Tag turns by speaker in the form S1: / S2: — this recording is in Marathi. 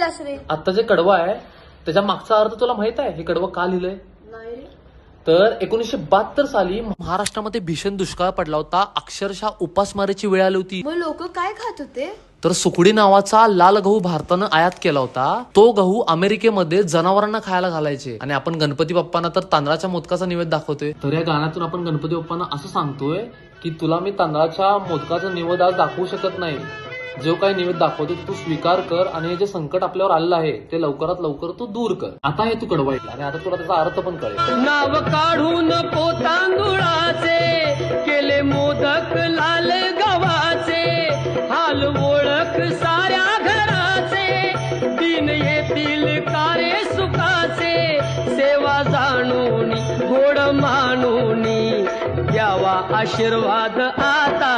S1: लिहिलास रे?
S2: आता जे कडवं आहे त्याच्या मागचा अर्थ तुला माहित आहे? हे कडवं का लिहिलंय?
S1: नाही रे.
S2: तर 1972 साली महाराष्ट्रामध्ये भीषण दुष्काळ पडला होता. अक्षरशः उपासमारीची वेळ आली होती.
S1: मग लोक काय खात होते?
S2: तर सुकडी नावाचा लाल गहू भारतानं आयात केला होता. तो गहू अमेरिकेमध्ये जनावरांना खायला घालायचे. आणि आपण गणपती बाप्पांना तर तांदळाच्या मोदकाचा निवेद दाखवतोय. तर या गाण्यातून आपण गणपती बाप्पांना असं सांगतोय की तुला मी तांदळाच्या मोदकाचा निवेद आज दाखवू शकत नाही. जो काही निवेद दाखवतोय तू स्वीकार कर आणि हे जे संकट आपल्यावर आलेलं आहे ते लवकरात लवकर तू दूर कर. आता हे तू कडवायला आणि आता तुला त्याचा अर्थ पण कळेल.
S3: नाव काढून पोतांदुळाचे केले मोदक लाल गव्हाचे, हाल ओळख साऱ्या घराचे, दिन येतील कारे सुखाचे, सेवा जाणून गोड मानून द्यावा आशीर्वाद आता.